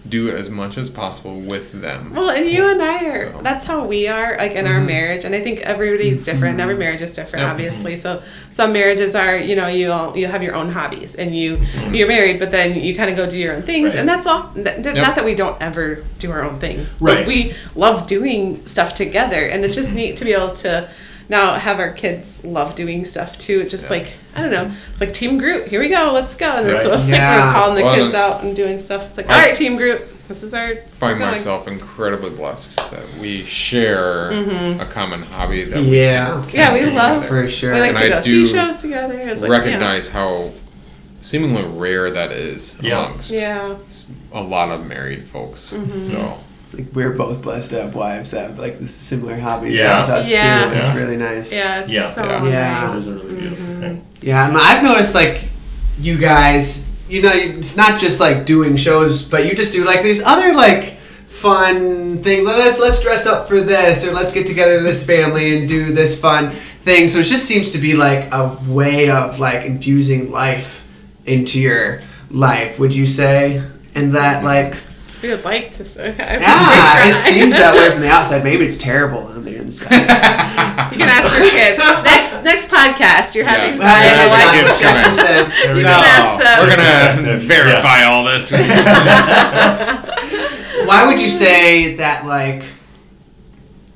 do as much as possible with them. Well, and you and I are, that's how we are, like in our marriage. And I think everybody's different. Every marriage is different, obviously. So some marriages are, you have your own hobbies and you're married, but then you kind of go do your own things. And that's all, not that we don't ever do our own things. Right. But we love doing stuff together. And it's just neat to be able to now have our kids love doing stuff too. It's just like, I don't know, it's like Team Groot, here we go, let's go. And that's what we're calling the kids out and doing stuff. It's like, all right, Team Groot, this is our... find myself incredibly blessed that we share a common hobby that we love. For sure. We like to go see shows together. It's like, recognize how seemingly rare that is amongst a lot of married folks. So like we're both blessed to have wives that have like this similar hobbies as us too. It's really nice. It's so nice. That is a really beautiful thing. Yeah, and I've noticed like you guys, you know, it's not just like doing shows, but you just do like these other like fun things. Let's dress up for this, or let's get together with this family and do this fun thing. So it just seems to be like a way of like infusing life into your life, would you say? And that like we would like to say. It seems that way from the outside. Maybe it's terrible on the inside. You can ask your kids. Next podcast, you're having you can ask them. We're gonna verify all this. Why would you say that like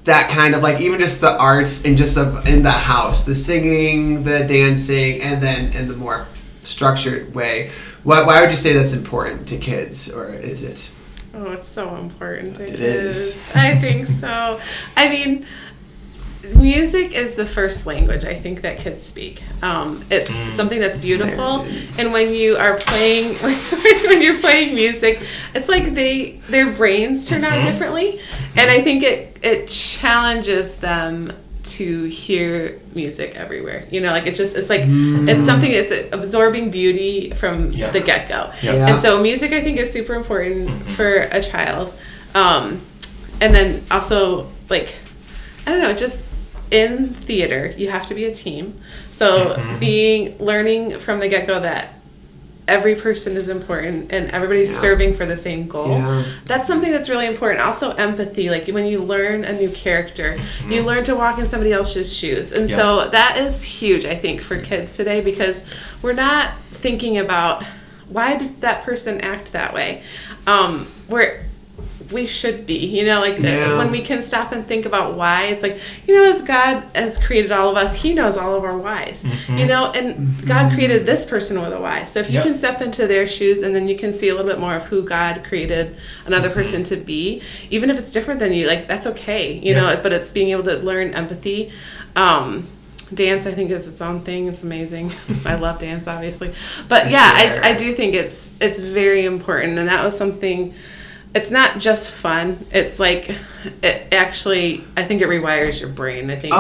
that kind of like even just the arts and just in the house, the singing, the dancing, and then in the more structured way, why would you say that's important to kids, or is it? Oh, it's so important to kids. It is. I think so. I mean, music is the first language I think that kids speak. It's something that's beautiful, and when you are playing, when you're playing music, it's like their brains turn out differently, and I think it challenges them to hear music everywhere. You know, like it's something that's absorbing beauty from the get-go. And so music I think is super important for a child. And then also like, I don't know, just in theater, you have to be a team. So learning from the get-go that every person is important and everybody's serving for the same goal. That's something that's really important. Also empathy, like when you learn a new character, you learn to walk in somebody else's shoes. And so that is huge, I think, for kids today, because we're not thinking about why did that person act that way. We should be, you know, like when we can stop and think about why, it's like, you know, as God has created all of us, he knows all of our whys, you know, and God created this person with a why. So if you can step into their shoes, and then you can see a little bit more of who God created another person to be, even if it's different than you, like that's okay, you know, but it's being able to learn empathy. Dance, I think, is its own thing. It's amazing. I love dance, obviously. But I do think it's very important, and that was something. It's not just fun. It's like, it actually, I think it rewires your brain. I think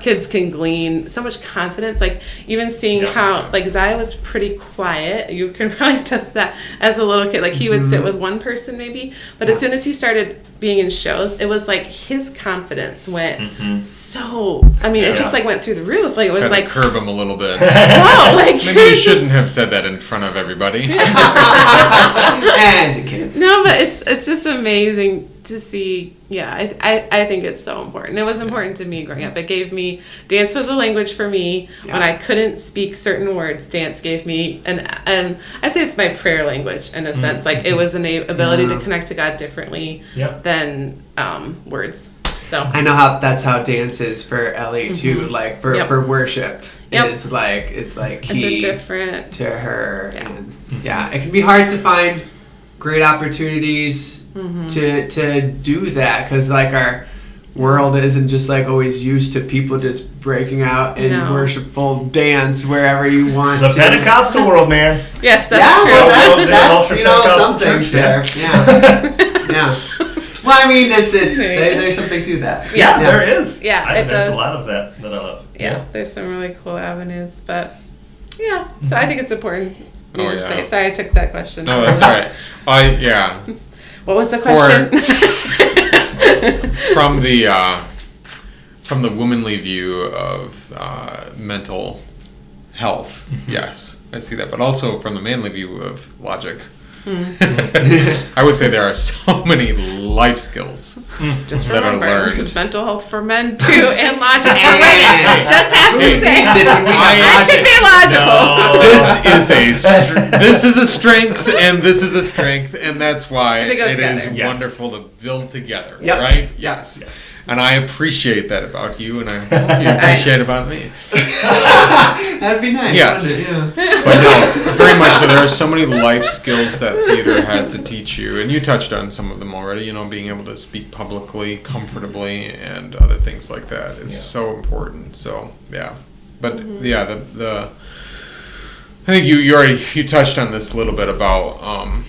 kids can glean so much confidence. Like, even seeing how, like, Zaya was pretty quiet. You can probably test that as a little kid. Like, he would sit with one person maybe. But as soon as he started being in shows, it was like his confidence went so, I mean, it just, like, went through the roof. Like, it was like... curb him a little bit. Whoa, like... Maybe you shouldn't have said that in front of everybody. As a kid. No, but it's just amazing to see. I think it's so important. It was important to me growing up. It gave me, dance was a language for me. When I couldn't speak certain words, dance gave me and I'd say it's my prayer language in a sense. Like, it was an ability to connect to God differently than words. So I know that's how dance is for Ellie too. Like for worship, is like it's key it's a different to her. And it can be hard to find great opportunities to do that, because like our world isn't just like always used to people just breaking out in worshipful dance wherever you want. The Pentecostal world, man. Yes, that's true. Well, that's you know, something there. Yeah. Well, I mean, there's something to that. Yes. There is. Yeah, it there's does. a lot of that I love. Yeah, there's some really cool avenues, but so I think it's important. Say. Sorry, I took that question. No, that's all right. What was the question? From the womanly view of mental health, yes, I see that. But also from the manly view of logic. I would say there are so many life skills just that are learned. There's mental health for men too, and logic for women. Just have to say, I can be logical. This is a strength, and this is a strength, and that's why it is together. wonderful to build together. Right? Yes. And I appreciate that about you, and I hope you appreciate it about me. That'd be nice. Yes. Yeah. But no, very much so. There are so many life skills that theater has to teach you, and you touched on some of them already. You know, being able to speak publicly, comfortably, and other things like that is so important. So, yeah. But, yeah, the I think you already touched on this a little bit about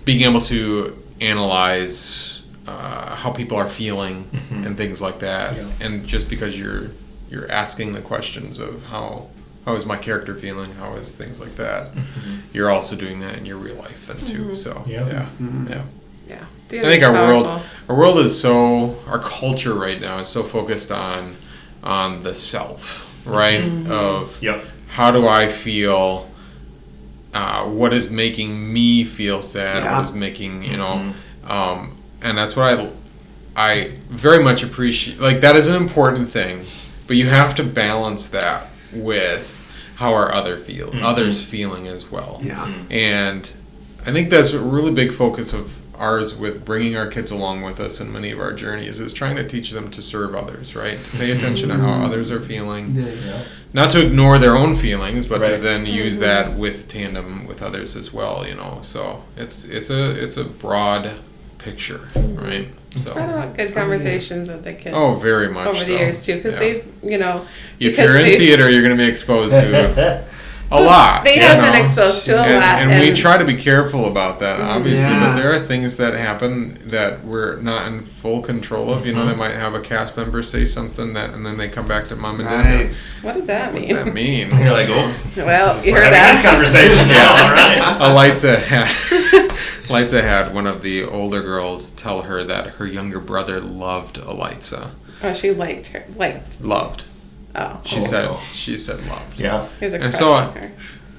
being able to analyze how people are feeling and things like that, and just because you're asking the questions of how is my character feeling, how is things like that, you're also doing that in your real life then too. So yeah. I think our world is our culture right now is so focused on the self, right? Of how do I feel, what is making me feel sad, what is making, and that's what I very much appreciate. Like, that is an important thing, but you have to balance that with how are others feeling as well. And I think that's a really big focus of ours with bringing our kids along with us in many of our journeys, is trying to teach them to serve others, right? To pay attention to how others are feeling. Not to ignore their own feelings, but to then use that with tandem with others as well, So it's a broad picture, right? It's brought about good conversations with the kids. Oh, very much over the years too, because they've, if you're in theater, you're going to be exposed to a lot. They have been exposed to a lot, and we try to be careful about that, obviously. But there are things that happen that we're not in full control of. They might have a cast member say something and then they come back to mom and dad. What did that mean? What did that mean? You're like, oh, well, you we're heard having that. this conversation now. All right. Liza had one of the older girls tell her that her younger brother loved Eliza. Oh, she liked her. Loved. Oh. She said loved. Yeah. He has a And crush so on her.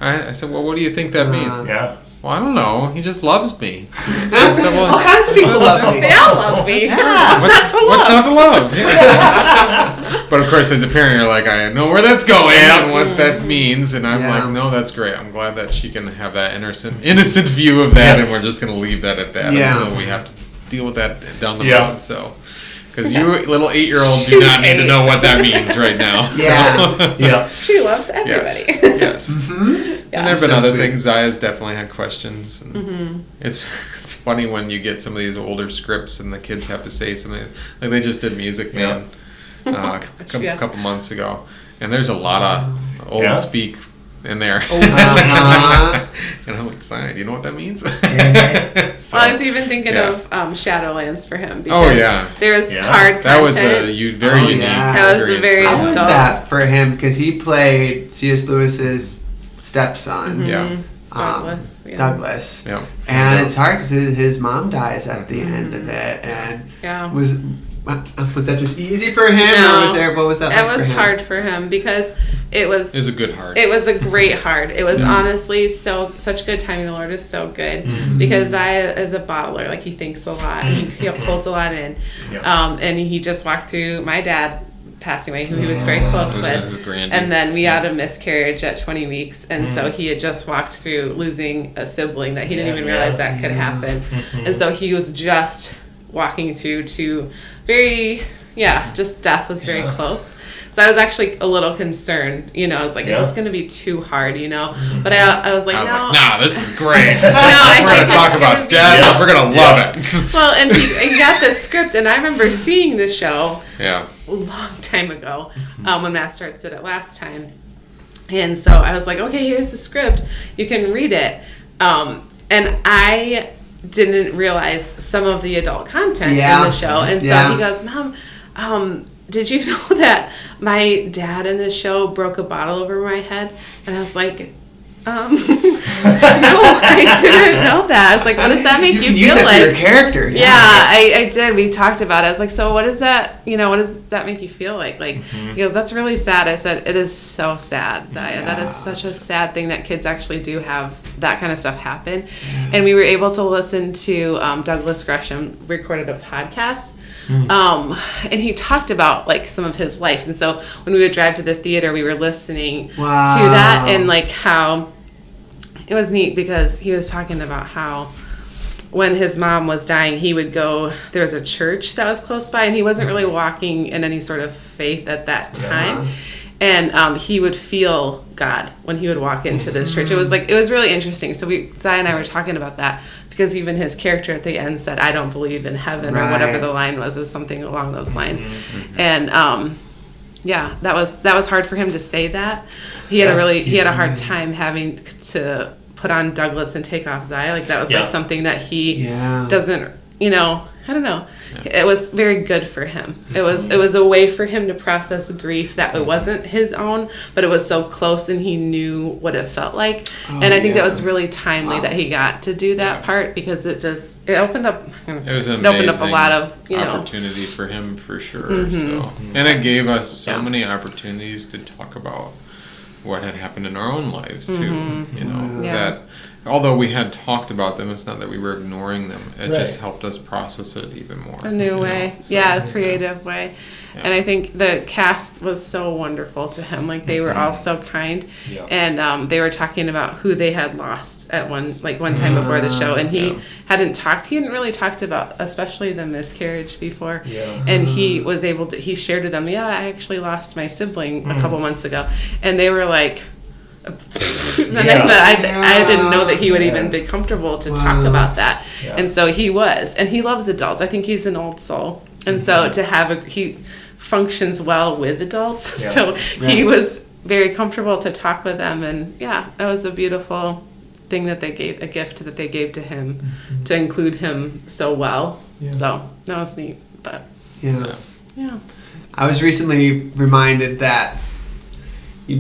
I said, well, what do you think that means? Yeah. Well, I don't know. He just loves me. I said, well, all kinds of people love me. They all love me. Yeah. What's not to love? Yeah. But of course, as a parent, you're like, I know where that's going and what that means, and I'm like, no, that's great. I'm glad that she can have that innocent view of that, and we're just going to leave that at that until we have to deal with that down the road. So, because you little 8-year-old do not need to know what that means right now. So. Yeah. She loves everybody. Yes. And there have been other things. Zaya's definitely had questions. And it's funny when you get some of these older scripts and the kids have to say something. Like they just did Music Man a couple months ago. And there's a lot of old speak in there. And I'm like, Zaya, do you know what that means? So, I was even thinking of Shadowlands for him. Because there was hard content. That was a very unique experience. That was a very How was that for him? Because he played C.S. Lewis's stepson. Douglas. Yeah. And it's hard because his mom dies at the end of it. And was that just easy for him? No. Or what was that like It was for him? hard for him because it was a good heart. It was a great heart. It was honestly such good timing. The Lord is so good because Zaya is a bottler. Like, he thinks a lot. He holds a lot in. And he just walked through my dad passing away, who he was very close with. And then we had a miscarriage at 20 weeks. And so he had just walked through losing a sibling that he didn't even realize that could happen. And so he was just walking through to just death was very close. So I was actually a little concerned, I was like, is this going to be too hard, But I was like, no. Nah, this is great. We're going to talk about death. We're going to love it. Well, and he got the script, and I remember seeing the show a long time ago when Master Arts did it last time. And so I was like, okay, here's the script. You can read it. And I didn't realize some of the adult content in the show. And so he goes, Mom, did you know that my dad in this show broke a bottle over my head? And I was like, no, I didn't know that. I was like, what does that make you feel use that like? For your character. Yeah, I did. We talked about it. I was like, so what does that, what does that make you feel like? Like, he goes, that's really sad. I said, it is so sad, Zaya. That is such a sad thing that kids actually do have that kind of stuff happen. And we were able to listen to Douglas Gresham recorded a podcast. And he talked about like some of his life, and so when we would drive to the theater, we were listening to that, and like how it was neat because he was talking about how when his mom was dying, he would go, there was a church that was close by, and he wasn't really walking in any sort of faith at that time. And he would feel God when he would walk into this church. It was really interesting. So Zai and I were talking about that, because even his character at the end said, "I don't believe in heaven," or whatever the line was something along those lines. And that was hard for him to say that. He had a hard time having to put on Douglas and take off Zai. Like that was like something that he doesn't, I don't know. It was very good for him. It was a way for him to process grief that it wasn't his own, but it was so close and he knew what it felt like. And I think that was really timely that he got to do that part, because it opened up. It was an opened up a lot of opportunity for him for sure. So, and it gave us so many opportunities to talk about what had happened in our own lives too. That although we had talked about them, it's not that we were ignoring them. It just helped us process it even more. A new way. A creative way. Yeah. And I think the cast was so wonderful to him. Like they were all so kind. Yeah. And they were talking about who they had lost at one time before the show. And he hadn't really talked about, especially the miscarriage before. Yeah. And he was able to, he shared with them, I actually lost my sibling a couple months ago. And they were like, I didn't know that he would even be comfortable to talk about that. Yeah. And so he was, and he loves adults. I think he's an old soul. And so to have he functions well with adults. Yeah. So he was very comfortable to talk with them. And that was a beautiful thing that they gave, a gift that they gave to him to include him so well. Yeah. So that was neat. But I was recently reminded that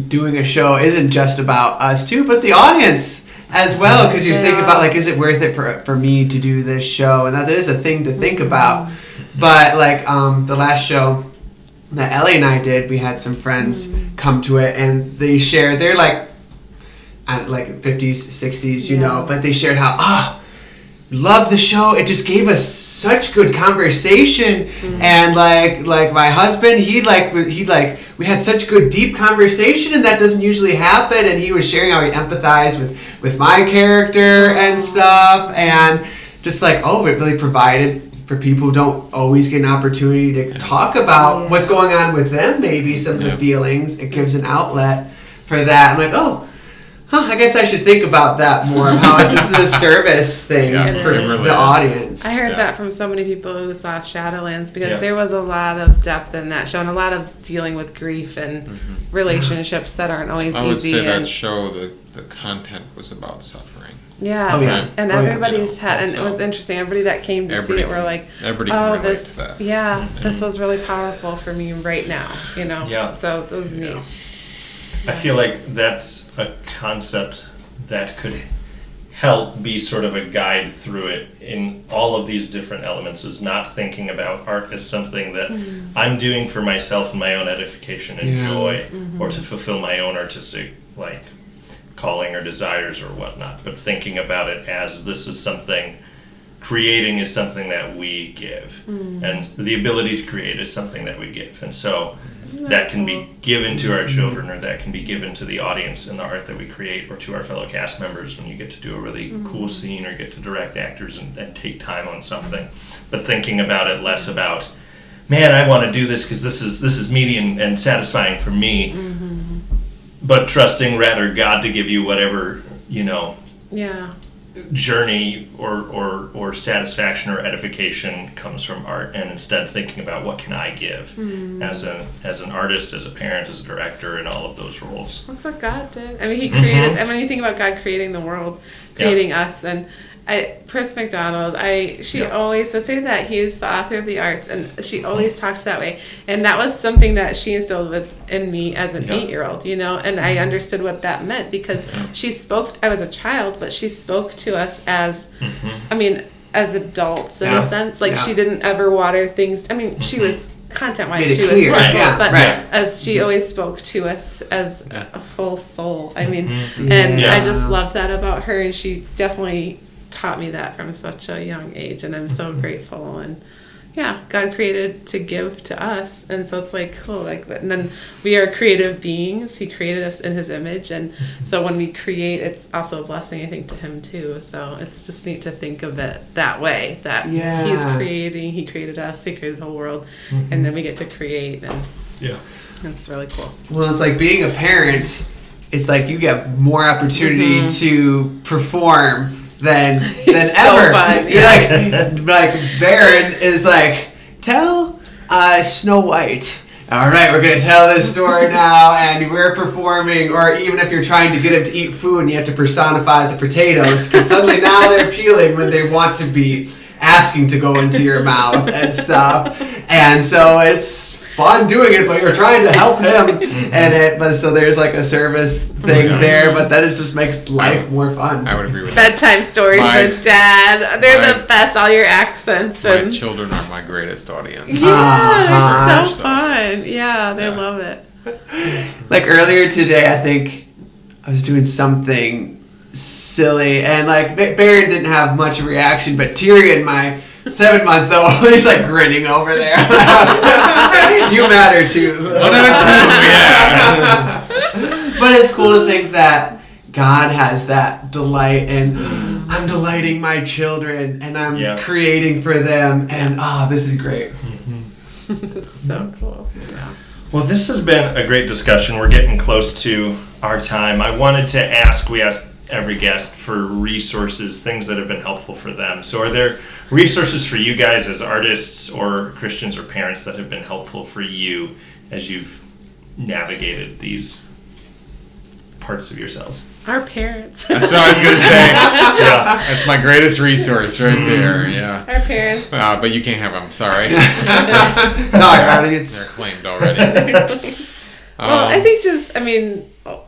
doing a show isn't just about us too, but the audience as well, because you think about is it worth it for me to do this show, and that is a thing to think about. But the last show that Ellie and I did, we had some friends come to it, and they shared, they're like 50s, 60s, but they shared how love the show. It just gave us such good conversation, and like my husband, we had such good deep conversation, and that doesn't usually happen. And he was sharing how he empathized with my character and stuff, and just it really provided for people who don't always get an opportunity to talk about what's going on with them. Maybe some of the feelings, it gives an outlet for that. I'm like, I guess I should think about that more. How this is a service thing for the audience. I heard that from so many people who saw Shadowlands, because there was a lot of depth in that show and a lot of dealing with grief and relationships that aren't always easy. I would say that show, the content was about suffering. Yeah, and everybody's had, and it was interesting. Everybody that came to see it were like, everybody can relate to that. This was really powerful for me right now. So it was neat. I feel like that's a concept that could help be sort of a guide through it in all of these different elements, is not thinking about art as something that I'm doing for myself and my own edification and joy, or to fulfill my own artistic calling or desires or whatnot, but thinking about it as this is something, creating is something that we give, and the ability to create is something that we give, and so that can be given to our children, or that can be given to the audience in the art that we create, or to our fellow cast members when you get to do a really cool scene or get to direct actors and take time on something. But thinking about it less about, man, I want to do this because this is meaty and satisfying for me, but trusting rather God to give you whatever journey or satisfaction or edification comes from art, and instead thinking about what can I give as an artist, as a parent, as a director, in all of those roles. That's what God did. I mean, He created. I mean, you think about God creating the world, creating us, and Chris McDonald. She always would say that he is the author of the arts, and she always talked that way. And that was something that she instilled in me as an 8-year-old, and I understood what that meant, because she spoke. I was a child, but she spoke to us as, as adults in a sense. She didn't ever water things. I mean, she was content-wise, she was wonderful, but as she always spoke to us as a full soul. I mean, and I just loved that about her, and she definitely taught me that from such a young age, and I'm so grateful. And God created to give to us, and so it's like cool. Like, and then we are creative beings. He created us in His image, and so when we create, it's also a blessing, I think, to Him too. So it's just neat to think of it that way. That He's creating. He created us. He created the whole world, and then we get to create, and it's really cool. Well, it's like being a parent. It's like you get more opportunity to perform than ever. Fun. You're like Baron is like, tell Snow White. All right, we're gonna tell this story now, and we're performing. Or even if you're trying to get him to eat food, and you have to personify the potatoes, because suddenly now they're peeling when they want to be asking to go into your mouth and stuff. And so it's fun doing it, but you're trying to help him, but so there's like a service thing there, but then it just makes life more fun. I would agree with that. Bedtime stories with Dad, they're the best. All your accents. My children are my greatest audience. Yeah, they're so fun. Yeah, they love it. Like earlier today, I think I was doing something silly, and like Baron didn't have much reaction, but Tyrion, my 7-month-old, he's like grinning over there. You matter too. 1 out of 2, But it's cool to think that God has that delight, and I'm delighting my children, and I'm creating for them, and this is great. So cool. Yeah. Well, this has been a great discussion. We're getting close to our time. I wanted to ask, we ask every guest for resources, things that have been helpful for them. So are there resources for you guys as artists or Christians or parents that have been helpful for you as you've navigated these parts of yourselves? Our parents. That's what I was going to say. Yeah, that's my greatest resource right there. Yeah. Our parents. But you can't have them. Sorry. Sorry, audience. They're claimed already. Well, I think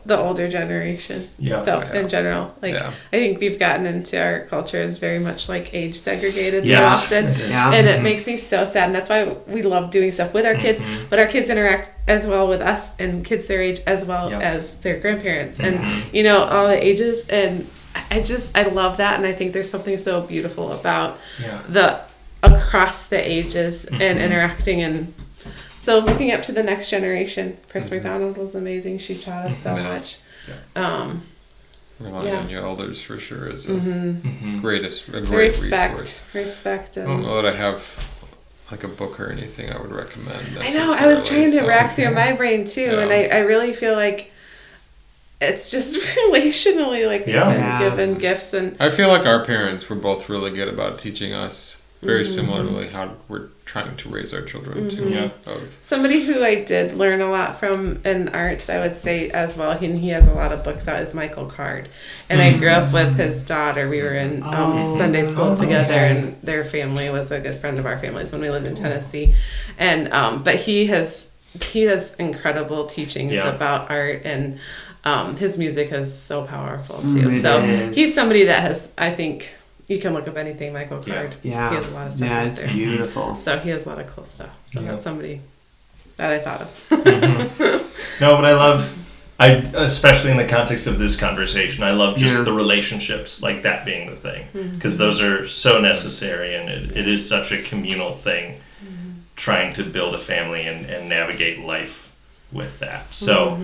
the older generation, in general. I think we've gotten into our culture is very much like age segregated so often. And it makes me so sad. And that's why we love doing stuff with our kids, but our kids interact as well with us and kids their age as well as their grandparents and, all the ages. And I love that. And I think there's something so beautiful about the across the ages and interacting. And so looking up to the next generation, Chris McDonald was amazing. She taught us so much. Relying on your elders for sure is a great resource. Respect. I don't know that I have like a book or anything I would recommend. I know. I was trying to rack through my brain too, and I really feel like it's just relationally given gifts. And I feel like our parents were both really good about teaching us very similarly how we're trying to raise our children too. Somebody who I did learn a lot from in arts, I would say as well, he has a lot of books out, is Michael Card. And I grew up with his daughter. We were in Sunday school together, and their family was a good friend of our family's when we lived in Tennessee. And but he has incredible teachings about art, and his music is so powerful too. So he's somebody that has, I think, you can look up anything Michael Card. Yeah. He has a lot of stuff out there. it's beautiful. So he has a lot of cool stuff. So that's somebody that I thought of. No, but I love, especially in the context of this conversation, I love just the relationships, like that being the thing. Because those are so necessary, and it is such a communal thing, trying to build a family and navigate life with that. So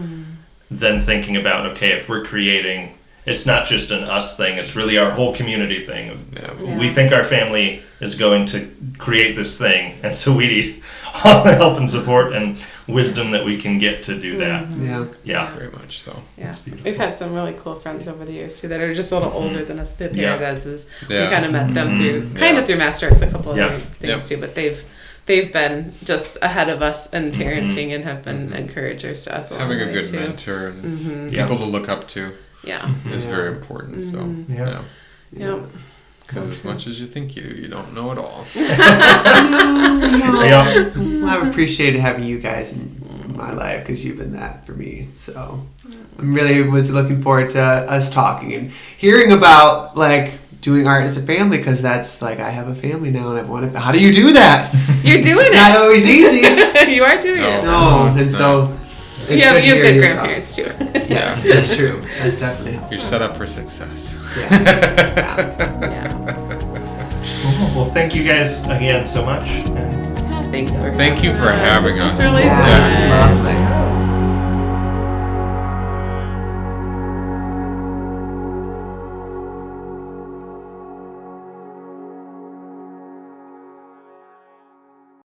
then thinking about, okay, if we're creating, it's not just an us thing, it's really our whole community thing. We think our family is going to create this thing, and so we need all the help and support and wisdom that we can get to do that. Yeah. Very much so. Yeah. We've had some really cool friends over the years too that are just a little older than us. The Paradise we kind of met them through Master's, a couple of other things too, but they've been just ahead of us in parenting and have been encouragers to us. Having a good mentor and people to look up to. Is very important. So because as much as you think you don't know it all. Well, I've appreciated having you guys in my life because you've been that for me. So I'm really was looking forward to us talking and hearing about like doing art as a family, because that's like I have a family now and I want to. How do you do that? You're doing it's not always easy. You are doing it. No, and so. You have good grandparents too. Yes, that's true. That's definitely helpful. You're set up for success. Well, thank you guys again so much. Thanks for Thank you for having us. Really Lovely.